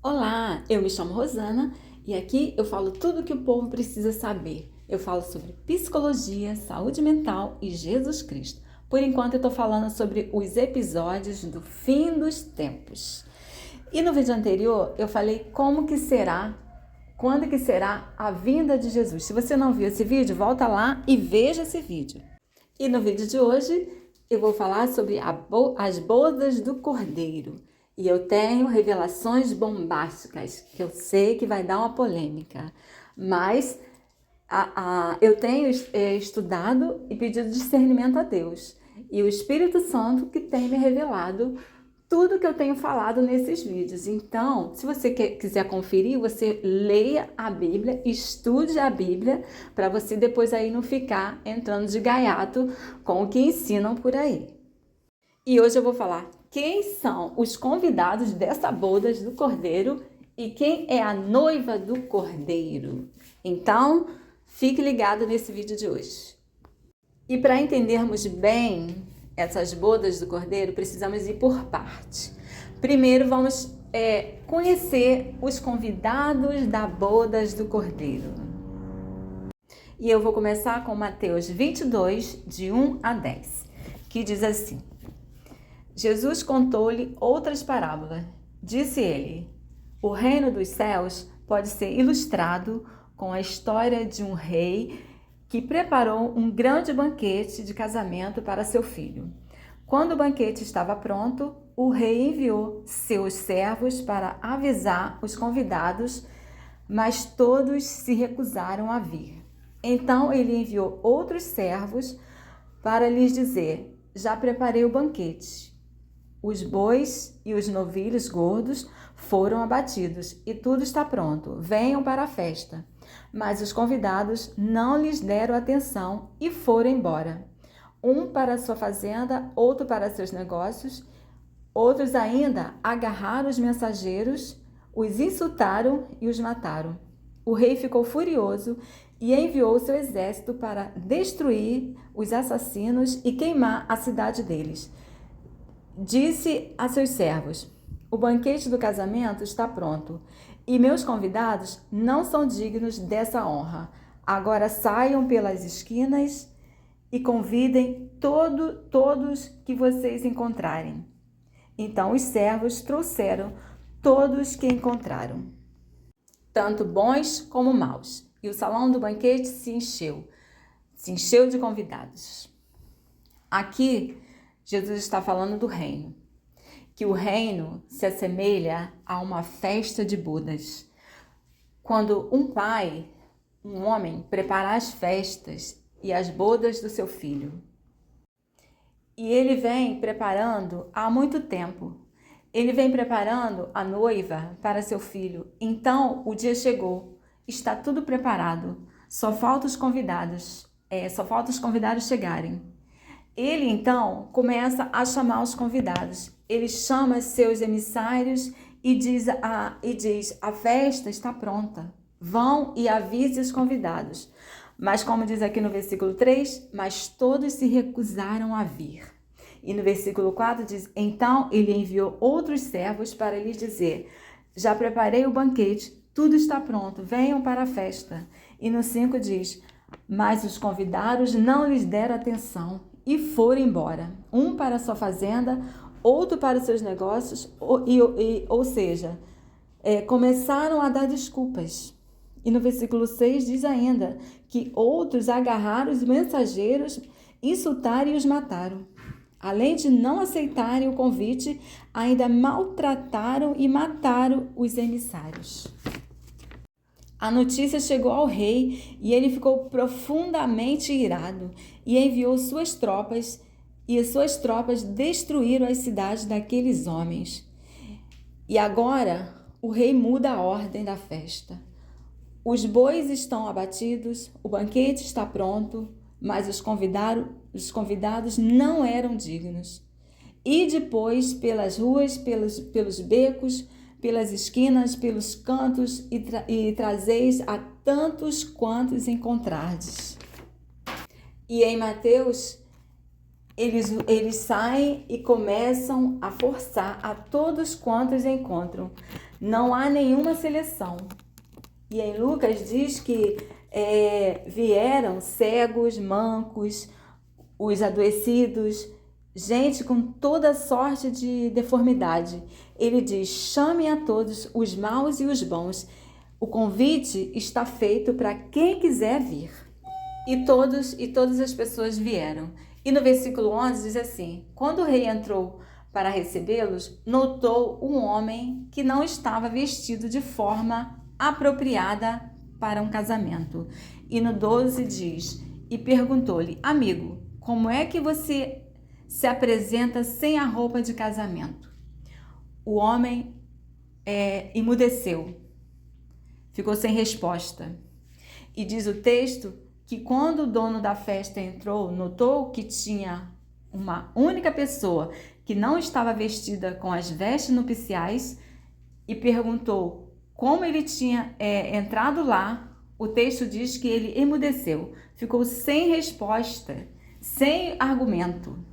Olá, eu me chamo Rosana e aqui eu falo tudo o que o povo precisa saber. Eu falo sobre psicologia, saúde mental e Jesus Cristo. Por enquanto eu estou falando sobre os episódios do fim dos tempos. E no vídeo anterior eu falei quando que será a vinda de Jesus. Se você não viu esse vídeo, volta lá e veja esse vídeo. E no vídeo de hoje eu vou falar sobre as bodas do Cordeiro. E eu tenho revelações bombásticas, que eu sei que vai dar uma polêmica. Mas eu tenho estudado e pedido discernimento a Deus. E o Espírito Santo que tem me revelado tudo que eu tenho falado nesses vídeos. Então, se você quiser conferir, você leia a Bíblia, estude a Bíblia, para você depois aí não ficar entrando de gaiato com o que ensinam por aí. E hoje eu vou falar quem são os convidados dessa boda do Cordeiro e quem é a noiva do Cordeiro. Então, fique ligado nesse vídeo de hoje. E para entendermos bem essas bodas do Cordeiro, precisamos ir por parte. Primeiro vamos conhecer os convidados da bodas do Cordeiro. E eu vou começar com Mateus 22, de 1 a 10, que diz assim: Jesus contou-lhe outras parábolas. Disse ele: o reino dos céus pode ser ilustrado com a história de um rei que preparou um grande banquete de casamento para seu filho. Quando o banquete estava pronto, o rei enviou seus servos para avisar os convidados, mas todos se recusaram a vir. Então ele enviou outros servos para lhes dizer: já preparei o banquete. Os bois e os novilhos gordos foram abatidos e tudo está pronto. Venham para a festa. Mas os convidados não lhes deram atenção e foram embora. Um para sua fazenda, outro para seus negócios. Outros ainda agarraram os mensageiros, os insultaram e os mataram. O rei ficou furioso e enviou seu exército para destruir os assassinos e queimar a cidade deles. Disse a seus servos: o banquete do casamento está pronto e meus convidados não são dignos dessa honra. Agora saiam pelas esquinas e convidem todos que vocês encontrarem. Então os servos trouxeram todos que encontraram, tanto bons como maus, e o salão do banquete se encheu de convidados. Aqui Jesus está falando do reino, que o reino se assemelha a uma festa de bodas. Quando um pai, um homem, prepara as festas e as bodas do seu filho. E ele vem preparando há muito tempo. Ele vem preparando a noiva para seu filho. Então o dia chegou, está tudo preparado. Só falta os convidados chegarem. Ele, então, começa a chamar os convidados. Ele chama seus emissários e diz, a festa está pronta. Vão e avise os convidados. Mas como diz aqui no versículo 3, mas todos se recusaram a vir. E no versículo 4 diz, então ele enviou outros servos para lhes dizer: já preparei o banquete, tudo está pronto, venham para a festa. E no 5 diz, mas os convidados não lhes deram atenção e foram embora, um para a sua fazenda, outro para os seus negócios, ou seja, começaram a dar desculpas. E no versículo 6 diz ainda que outros agarraram os mensageiros, insultaram e os mataram. Além de não aceitarem o convite, ainda maltrataram e mataram os emissários. A notícia chegou ao rei e ele ficou profundamente irado e enviou suas tropas, e as suas tropas destruíram as cidades daqueles homens. E agora o rei muda a ordem da festa. Os bois estão abatidos, o banquete está pronto, mas os convidados não eram dignos. E depois pelas ruas, pelos becos, pelas esquinas, pelos cantos, e trazeis a tantos quantos encontrardes. E em Mateus, eles saem e começam a forçar a todos quantos encontram. Não há nenhuma seleção. E em Lucas diz que vieram cegos, mancos, os adoecidos, gente com toda sorte de deformidade. Ele diz: chame a todos, os maus e os bons. O convite está feito para quem quiser vir. E todas as pessoas vieram. E no versículo 11 diz assim: quando o rei entrou para recebê-los, notou um homem que não estava vestido de forma apropriada para um casamento. E no 12 diz: e perguntou-lhe: amigo, como é que você se apresenta sem a roupa de casamento? O homem emudeceu, ficou sem resposta. E diz o texto que quando o dono da festa entrou, notou que tinha uma única pessoa que não estava vestida com as vestes nupciais e perguntou como ele tinha entrado lá. O texto diz que ele emudeceu, ficou sem resposta, sem argumento.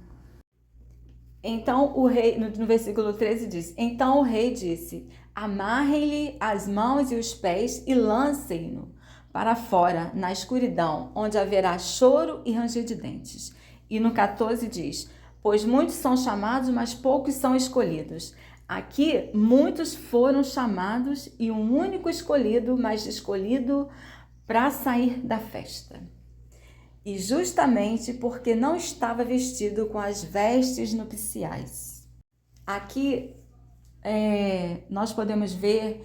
Então o rei, no versículo 13 diz: então o rei disse: amarrem-lhe as mãos e os pés e lancem-no para fora, na escuridão, onde haverá choro e ranger de dentes. E no 14 diz: pois muitos são chamados, mas poucos são escolhidos. Aqui, muitos foram chamados e um único escolhido, mas escolhido para sair da festa. E justamente porque não estava vestido com as vestes nupciais. Aqui, nós podemos ver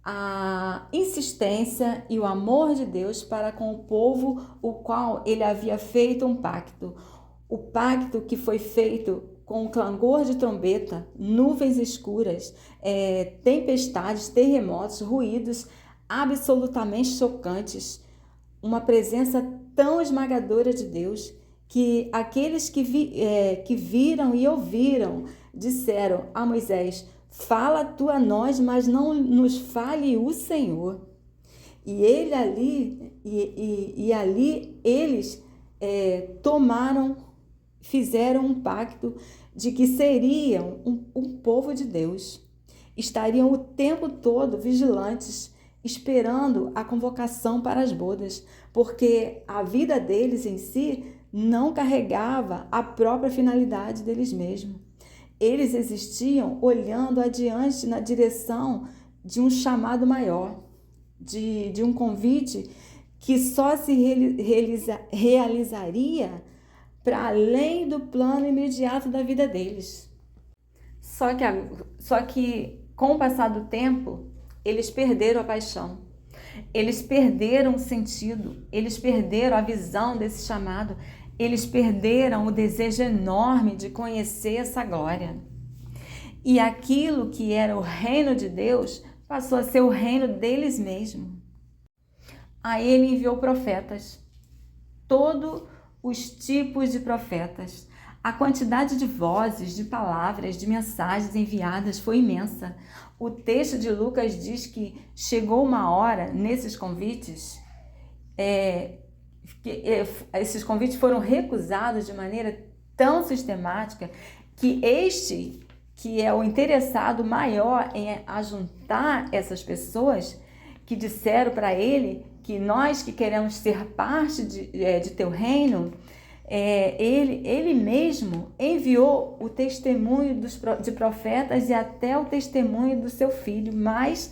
a insistência e o amor de Deus para com o povo, o qual ele havia feito um pacto. O pacto que foi feito com o clangor de trombeta, nuvens escuras, tempestades, terremotos, ruídos absolutamente chocantes. Uma presença tão esmagadora de Deus que aqueles que viram e ouviram disseram a Moisés: fala tu a nós, mas não nos fale o Senhor. E ali eles fizeram um pacto de que seriam um povo de Deus. Estariam o tempo todo vigilantes, esperando a convocação para as bodas, porque a vida deles em si não carregava a própria finalidade deles mesmos. Eles existiam olhando adiante na direção de um chamado maior, de um convite que só se realizaria para além do plano imediato da vida deles. Só que com o passar do tempo, eles perderam a paixão, eles perderam o sentido, eles perderam a visão desse chamado, eles perderam o desejo enorme de conhecer essa glória. E aquilo que era o reino de Deus passou a ser o reino deles mesmos. Aí ele enviou profetas, todos os tipos de profetas. A quantidade de vozes, de palavras, de mensagens enviadas foi imensa. O texto de Lucas diz que chegou uma hora nesses convites, esses convites foram recusados de maneira tão sistemática que este, que é o interessado maior em ajuntar essas pessoas, que disseram para ele que nós que queremos ser parte de teu reino, ele mesmo enviou o testemunho de profetas e até o testemunho do seu filho, mas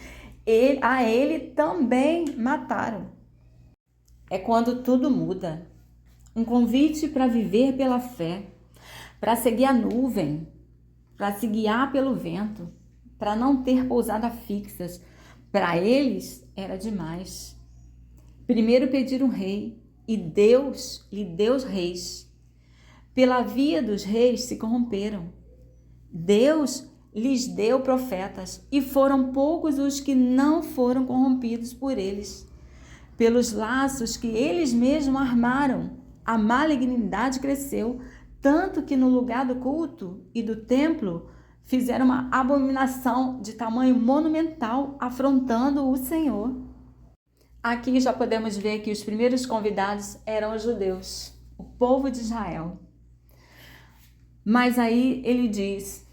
a ele também mataram. É quando tudo muda. Um convite para viver pela fé, para seguir a nuvem, para se guiar pelo vento, para não ter pousada fixas. Para eles era demais. Primeiro pediram um rei, e Deus lhe deu os reis. Pela via dos reis se corromperam. Deus lhes deu profetas, e foram poucos os que não foram corrompidos por eles. Pelos laços que eles mesmos armaram, a malignidade cresceu, tanto que no lugar do culto e do templo fizeram uma abominação de tamanho monumental, afrontando o Senhor. Aqui já podemos ver que os primeiros convidados eram os judeus, o povo de Israel. Mas aí ele diz: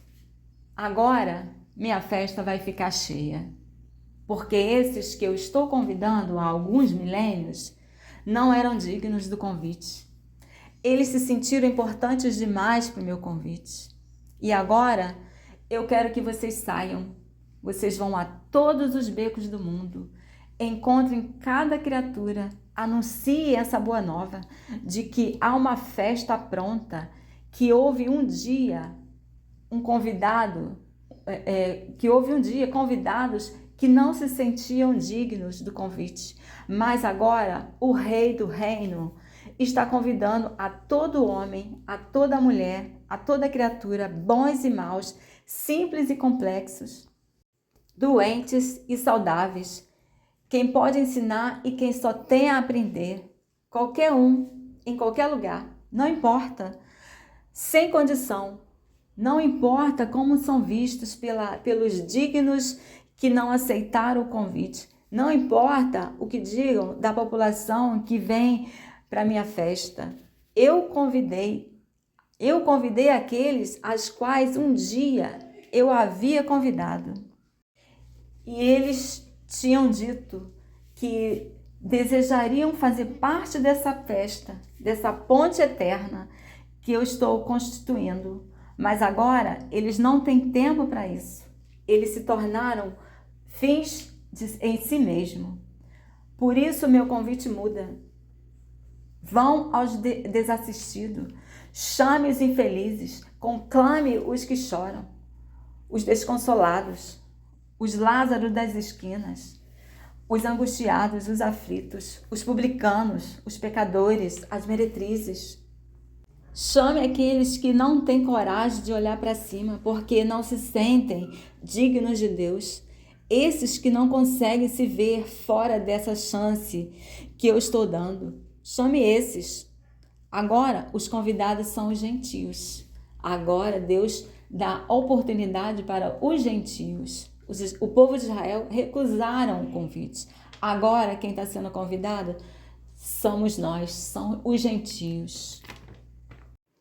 agora minha festa vai ficar cheia. Porque esses que eu estou convidando há alguns milênios não eram dignos do convite. Eles se sentiram importantes demais para o meu convite. E agora eu quero que vocês saiam. Vocês vão a todos os becos do mundo. Encontrem cada criatura. Anuncie essa boa nova de que há uma festa pronta, que houve um dia convidados que não se sentiam dignos do convite. Mas agora o Rei do Reino está convidando a todo homem, a toda mulher, a toda criatura, bons e maus, simples e complexos, doentes e saudáveis, quem pode ensinar e quem só tem a aprender, qualquer um, em qualquer lugar, não importa, sem condição, não importa como são vistos pelos dignos que não aceitaram o convite, não importa o que digam da população que vem para a minha festa. Eu convidei aqueles às quais um dia eu havia convidado. E eles tinham dito que desejariam fazer parte dessa festa, dessa ponte eterna que eu estou constituindo. Mas agora eles não têm tempo para isso. Eles se tornaram fins em si mesmo. Por isso meu convite muda. Vão aos desassistidos, chame os infelizes, conclame os que choram, os desconsolados, os Lázaros das esquinas, os angustiados, os aflitos, os publicanos, os pecadores, as meretrizes. Chame aqueles que não têm coragem de olhar para cima, porque não se sentem dignos de Deus. Esses que não conseguem se ver fora dessa chance que eu estou dando. Chame esses. Agora, os convidados são os gentios. Agora, Deus dá oportunidade para os gentios. O povo de Israel recusaram o convite. Agora, quem está sendo convidado somos nós, são os gentios.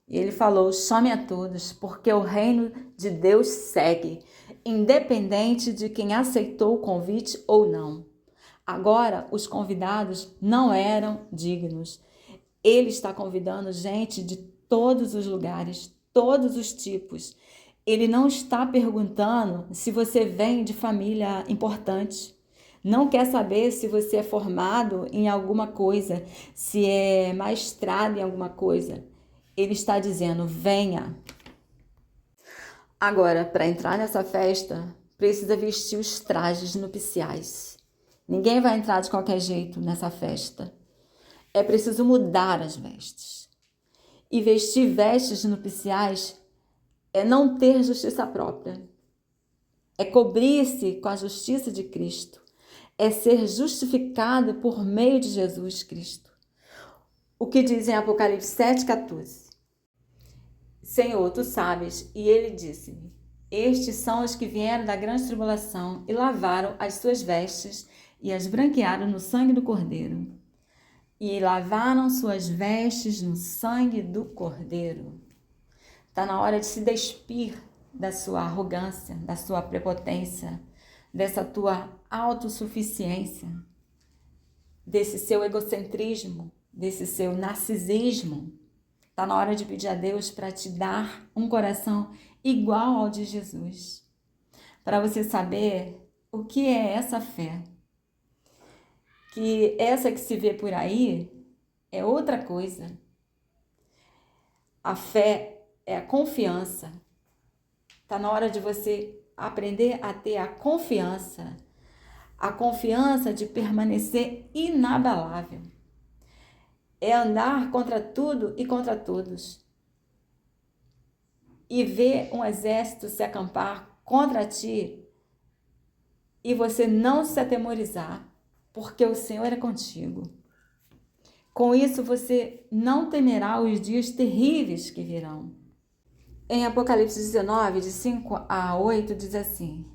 E ele falou, chame a todos, porque o reino de Deus segue, independente de quem aceitou o convite ou não. Agora, os convidados não eram dignos. Ele está convidando gente de todos os lugares, todos os tipos. Ele não está perguntando se você vem de família importante. Não quer saber se você é formado em alguma coisa, se é maestrado em alguma coisa. Ele está dizendo, venha. Agora, para entrar nessa festa, precisa vestir os trajes nupciais. Ninguém vai entrar de qualquer jeito nessa festa. É preciso mudar as vestes. E vestir vestes nupciais é não ter justiça própria. É cobrir-se com a justiça de Cristo. É ser justificado por meio de Jesus Cristo. O que diz em Apocalipse 7,14? Senhor, tu sabes, e ele disse-me, estes são os que vieram da grande tribulação e lavaram as suas vestes e as branquearam no sangue do Cordeiro. E lavaram suas vestes no sangue do Cordeiro. Está na hora de se despir da sua arrogância, da sua prepotência, dessa tua autossuficiência, desse seu egocentrismo, desse seu narcisismo. Está na hora de pedir a Deus para te dar um coração igual ao de Jesus. Para você saber o que é essa fé. Que essa que se vê por aí é outra coisa. A fé é a confiança. Está na hora de você aprender a ter a confiança de permanecer inabalável. É andar contra tudo e contra todos. E ver um exército se acampar contra ti e você não se atemorizar, porque o Senhor é contigo. Com isso, você não temerá os dias terríveis que virão. Em Apocalipse 19, de 5 a 8, diz assim: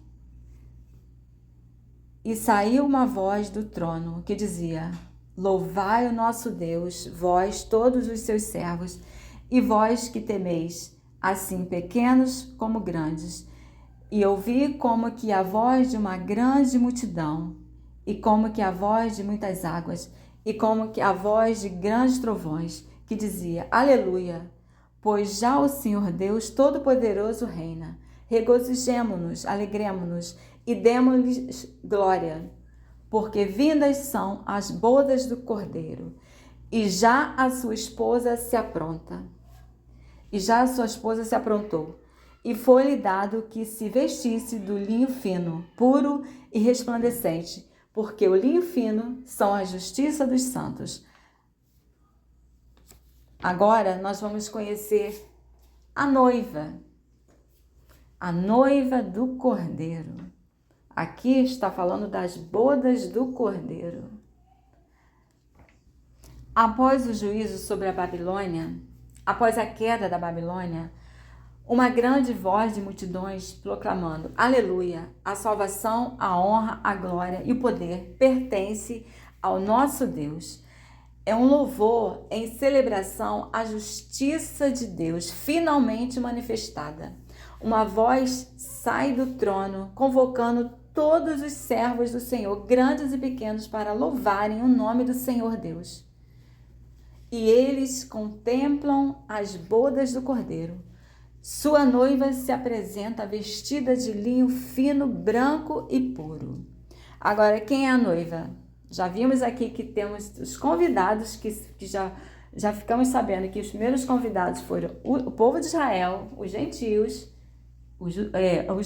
E saiu uma voz do trono que dizia: Louvai o nosso Deus, vós todos os seus servos, e vós que temeis, assim pequenos como grandes, E ouvi como que a voz de uma grande multidão, e como que a voz de muitas águas, e como que a voz de grandes trovões, que dizia: Aleluia! Pois já o Senhor Deus Todo-Poderoso reina. Regozijemo-nos, alegremo-nos e demo-lhes glória, porque vindas são as bodas do Cordeiro, e já a sua esposa se apronta. E já a sua esposa se aprontou, e foi-lhe dado que se vestisse do linho fino, puro e resplandecente, porque o linho fino são a justiça dos santos. Agora nós vamos conhecer a noiva do Cordeiro. Aqui está falando das bodas do Cordeiro. Após o juízo sobre a Babilônia, após a queda da Babilônia, uma grande voz de multidões proclamando: Aleluia! A salvação, a honra, a glória e o poder pertence ao nosso Deus. É um louvor em celebração à justiça de Deus finalmente manifestada. Uma voz sai do trono, convocando todos os servos do Senhor, grandes e pequenos, para louvarem o nome do Senhor Deus. E eles contemplam as bodas do Cordeiro. Sua noiva se apresenta vestida de linho fino, branco e puro. Agora, quem é a noiva? Já vimos aqui que temos os convidados, que já ficamos sabendo que os primeiros convidados foram o povo de Israel, os gentios, os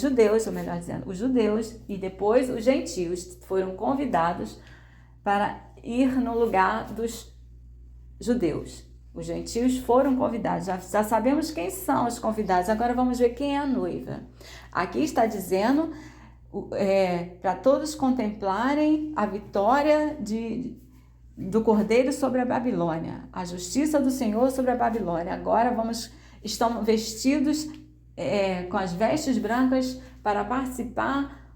judeus, ou melhor dizendo, os judeus, e depois os gentios foram convidados para ir no lugar dos judeus. Os gentios foram convidados, já sabemos quem são os convidados, agora vamos ver quem é a noiva. Aqui está dizendo para todos contemplarem a vitória do Cordeiro sobre a Babilônia, a justiça do Senhor sobre a Babilônia. Agora estão vestidos com as vestes brancas para participar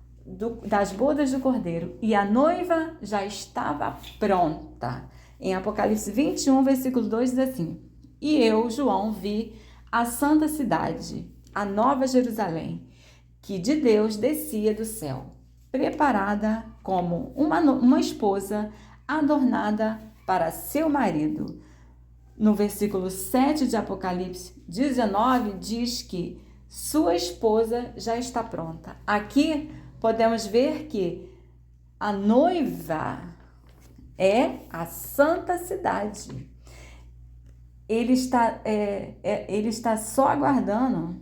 das bodas do Cordeiro. E a noiva já estava pronta. Em Apocalipse 21, versículo 2 diz assim: E eu, João, vi a santa cidade, a nova Jerusalém, que de Deus descia do céu, preparada como uma esposa adornada para seu marido. No versículo 7 de Apocalipse 19, diz que sua esposa já está pronta. Aqui podemos ver que a noiva é a santa cidade. Ele está só aguardando.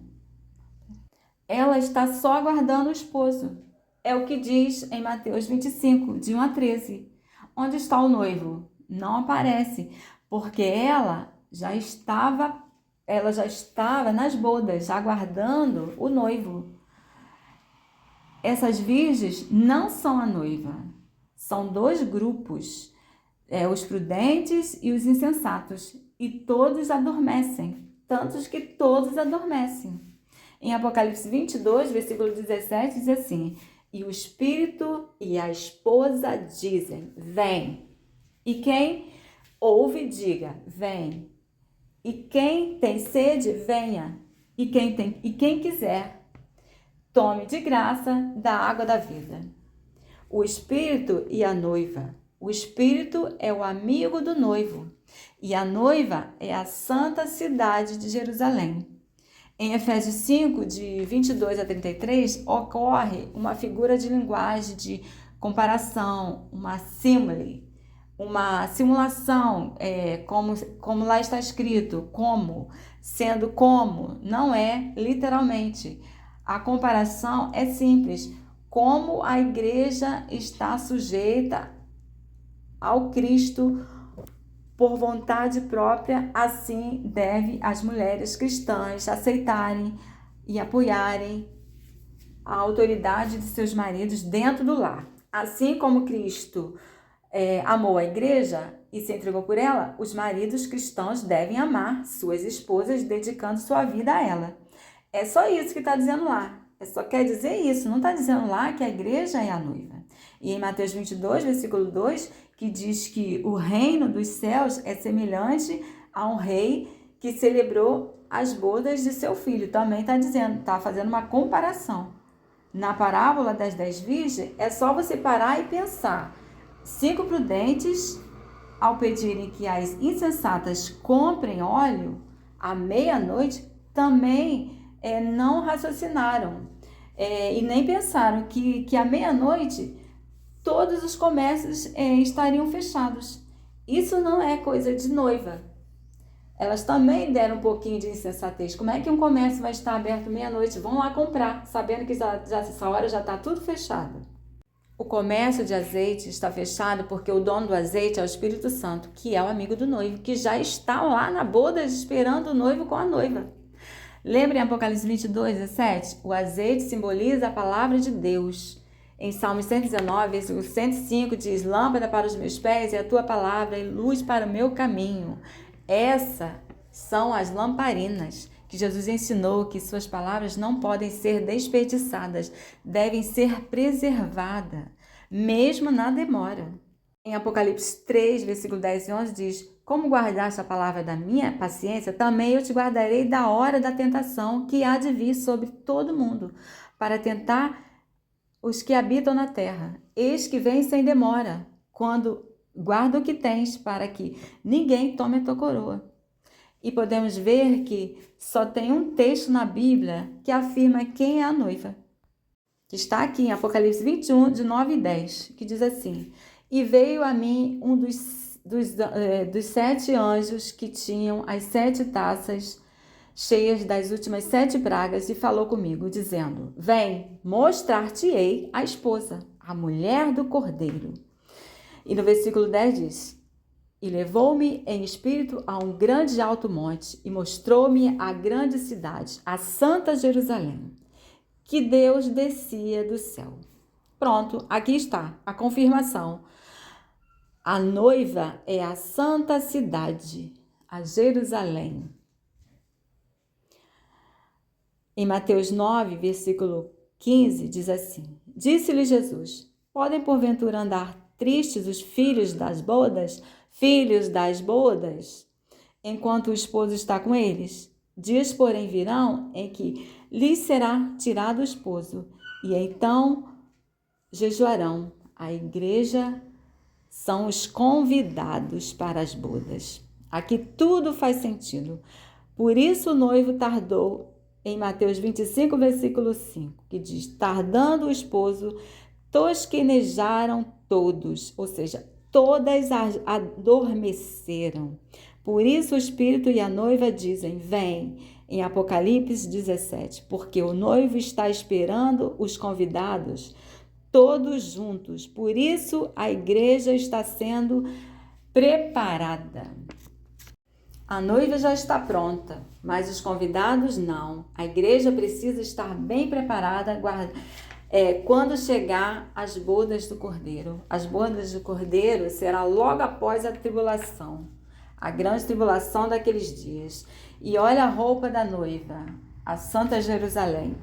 Ela está só aguardando o esposo. É o que diz em Mateus 25, de 1 a 13. Onde está o noivo? Não aparece, porque ela já estava nas bodas, aguardando o noivo. Essas virgens não são a noiva. São dois grupos, os prudentes e os insensatos, e todos adormecem, tantos que todos adormecem. Em Apocalipse 22, versículo 17, diz assim: E o Espírito e a esposa dizem: Vem. E quem ouve, diga: Vem. E quem tem sede, venha. E quem quiser, tome de graça da água da vida. O Espírito e a noiva. O Espírito é o amigo do noivo, e a noiva é a santa cidade de Jerusalém. Em Efésios 5, de 22 a 33, ocorre uma figura de linguagem de comparação, uma símile, uma simulação, como lá está escrito, como, sendo como, não é literalmente. A comparação é simples. Como a igreja está sujeita ao Cristo por vontade própria, assim deve as mulheres cristãs aceitarem e apoiarem a autoridade de seus maridos dentro do lar. Assim como Cristo amou a igreja e se entregou por ela, os maridos cristãos devem amar suas esposas, dedicando sua vida a ela. É só isso que está dizendo lá. Só quer dizer isso, não está dizendo lá que a igreja é a noiva. E em Mateus 22, versículo 2, que diz que o reino dos céus é semelhante a um rei que celebrou as bodas de seu filho. Também está dizendo, está fazendo uma comparação. Na parábola das 10 virgens, é só você parar e pensar. 5 prudentes, ao pedirem que as insensatas comprem óleo, à meia-noite, também não raciocinaram e nem pensaram que à meia-noite todos os comércios estariam fechados. Isso não é coisa de noiva. Elas também deram um pouquinho de insensatez. Como é que um comércio vai estar aberto meia-noite? Vão lá comprar, sabendo que já essa hora já está tudo fechado. O comércio de azeite está fechado porque o dono do azeite é o Espírito Santo, que é o amigo do noivo, que já está lá na boda esperando o noivo com a noiva. Lembra em Apocalipse 22, 17? O azeite simboliza a palavra de Deus. Em Salmo 119, versículo 105, diz: lâmpada para os meus pés e a tua palavra e luz para o meu caminho. Essas são as lamparinas que Jesus ensinou que suas palavras não podem ser desperdiçadas, devem ser preservadas, mesmo na demora. Em Apocalipse 3, versículo 10 e 11 diz: como guardaste a palavra da minha paciência, também eu te guardarei da hora da tentação que há de vir sobre todo mundo, para tentar os que habitam na terra. Eis que vem sem demora, quando guarda o que tens, para que ninguém tome a tua coroa. E podemos ver que só tem um texto na Bíblia que afirma quem é a noiva. Que está aqui em Apocalipse 21, de 9 e 10, que diz assim: e veio a mim um dos 7 anjos que tinham as 7 taças cheias das últimas 7 pragas, e falou comigo, dizendo: vem, mostrar-te-ei a esposa, a mulher do Cordeiro. E no versículo 10 diz: e levou-me em espírito a um grande alto monte, e mostrou-me a grande cidade, a santa Jerusalém, que Deus descia do céu. Pronto, aqui está a confirmação. A noiva é a santa cidade, a Jerusalém. Em Mateus 9, versículo 15, diz assim: disse-lhe Jesus: podem porventura andar tristes os filhos das bodas, enquanto o esposo está com eles? Dias, porém, virão em que lhes será tirado o esposo, e então jejuarão. A igreja são os convidados para as bodas. Aqui tudo faz sentido. Por isso o noivo tardou, em Mateus 25, versículo 5, que diz: tardando o esposo, tosquenejaram todos, ou seja, todas adormeceram. Por isso o Espírito e a noiva dizem: vem, em Apocalipse 17, porque o noivo está esperando os convidados, todos juntos. Por isso a igreja está sendo preparada. A noiva já está pronta, mas os convidados não. A igreja precisa estar bem preparada quando chegar as bodas do Cordeiro. As bodas do Cordeiro será logo após a tribulação, a grande tribulação daqueles dias. E olha a roupa da noiva, a Santa Jerusalém.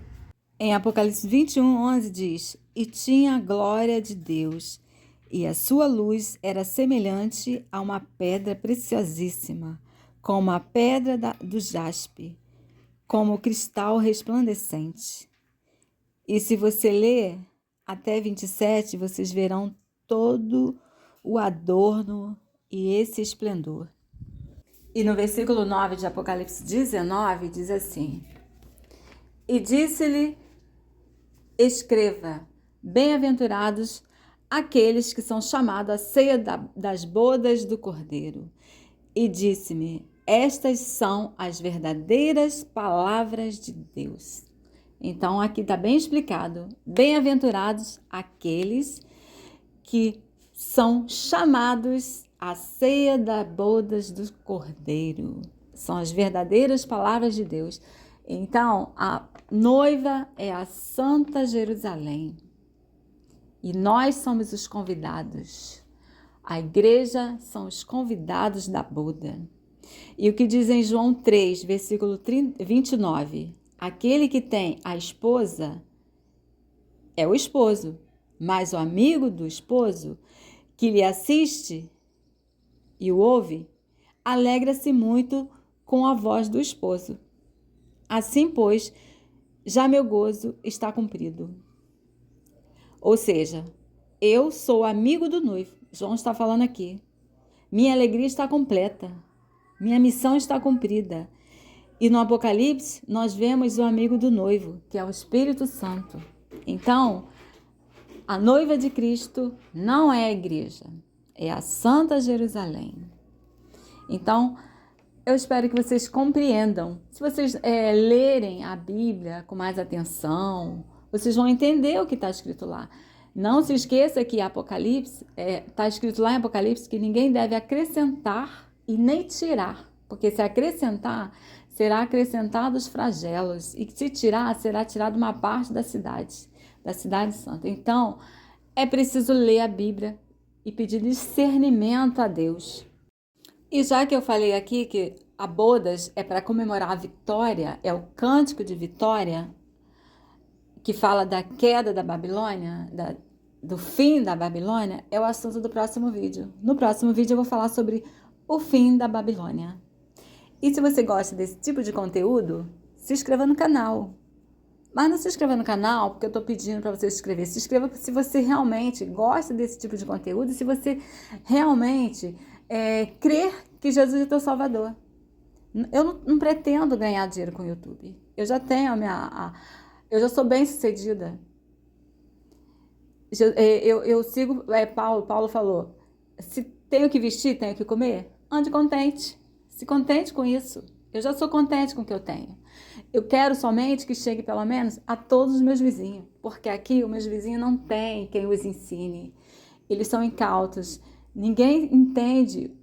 Em Apocalipse 21, 11 diz: e tinha a glória de Deus, e a sua luz era semelhante a uma pedra preciosíssima, como a pedra do jaspe, como cristal resplandecente. E se você ler até 27, vocês verão todo o adorno e esse esplendor. E no versículo 9 de Apocalipse 19, diz assim: e disse-lhe: escreva, bem-aventurados aqueles que são chamados à ceia das bodas do Cordeiro. E disse-me: estas são as verdadeiras palavras de Deus. Então, aqui está bem explicado. Bem-aventurados aqueles que são chamados à ceia das bodas do Cordeiro. São as verdadeiras palavras de Deus. Então, a noiva é a Santa Jerusalém. E nós somos os convidados. A igreja são os convidados da boda. E o que diz em João 3, versículo 29? Aquele que tem a esposa é o esposo, mas o amigo do esposo que lhe assiste e o ouve, alegra-se muito com a voz do esposo. Assim, pois, já meu gozo está cumprido. Ou seja, eu sou amigo do noivo. João está falando aqui. Minha alegria está completa. Minha missão está cumprida. E no Apocalipse, nós vemos o amigo do noivo, que é o Espírito Santo. Então, a noiva de Cristo não é a igreja, é a Santa Jerusalém. Então, eu espero que vocês compreendam. Se vocês lerem a Bíblia com mais atenção, vocês vão entender o que está escrito lá. Não se esqueça que Apocalipse, está escrito lá em Apocalipse que ninguém deve acrescentar e nem tirar. Porque se acrescentar, será acrescentado os flagelos. E se tirar, será tirado uma parte da cidade santa. Então, é preciso ler a Bíblia e pedir discernimento a Deus. E já que eu falei aqui que a bodas é para comemorar a vitória, é o cântico de vitória, que fala da queda da Babilônia, do fim da Babilônia, é o assunto do próximo vídeo. No próximo vídeo eu vou falar sobre o fim da Babilônia. E se você gosta desse tipo de conteúdo, se inscreva no canal. Mas não se inscreva no canal porque eu estou pedindo para você se inscrever. Se inscreva se você realmente gosta desse tipo de conteúdo e se você realmente crer que Jesus é teu Salvador. Eu não pretendo ganhar dinheiro com o YouTube. Eu já tenho eu já sou bem sucedida. Eu sigo, Paulo falou, se tenho que vestir, tenho que comer, ande contente. Se contente com isso. Eu já sou contente com o que eu tenho. Eu quero somente que chegue pelo menos a todos os meus vizinhos, porque aqui os meus vizinhos não têm quem os ensine. Eles são incautos. Ninguém entende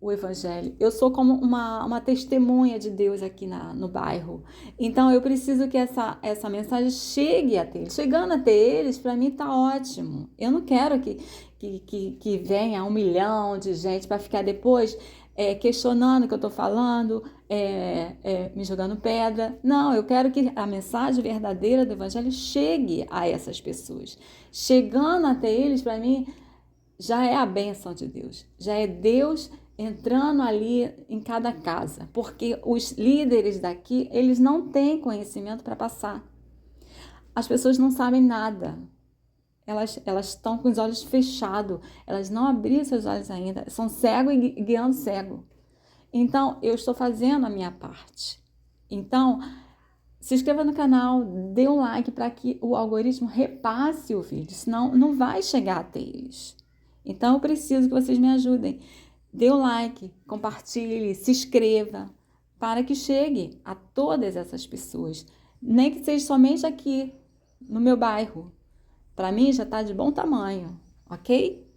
o evangelho. Eu sou como uma testemunha de Deus aqui no bairro. Então eu preciso que essa mensagem chegue até eles. Chegando até eles, para mim tá ótimo. Eu não quero que venha 1 milhão de gente para ficar depois questionando o que eu estou falando, me jogando pedra. Não, eu quero que a mensagem verdadeira do evangelho chegue a essas pessoas. Chegando até eles, para mim, já é a bênção de Deus. Já é Deus entrando ali em cada casa. Porque os líderes daqui, eles não têm conhecimento para passar. As pessoas não sabem nada. Elas estão com os olhos fechados, elas não abriram seus olhos ainda, são cegos e guiando cego. Então, eu estou fazendo a minha parte. Então, se inscreva no canal, dê um like para que o algoritmo repasse o vídeo, senão não vai chegar até eles. Então, eu preciso que vocês me ajudem. Dê um like, compartilhe, se inscreva, para que chegue a todas essas pessoas. Nem que seja somente aqui, no meu bairro. Para mim já está de bom tamanho, ok?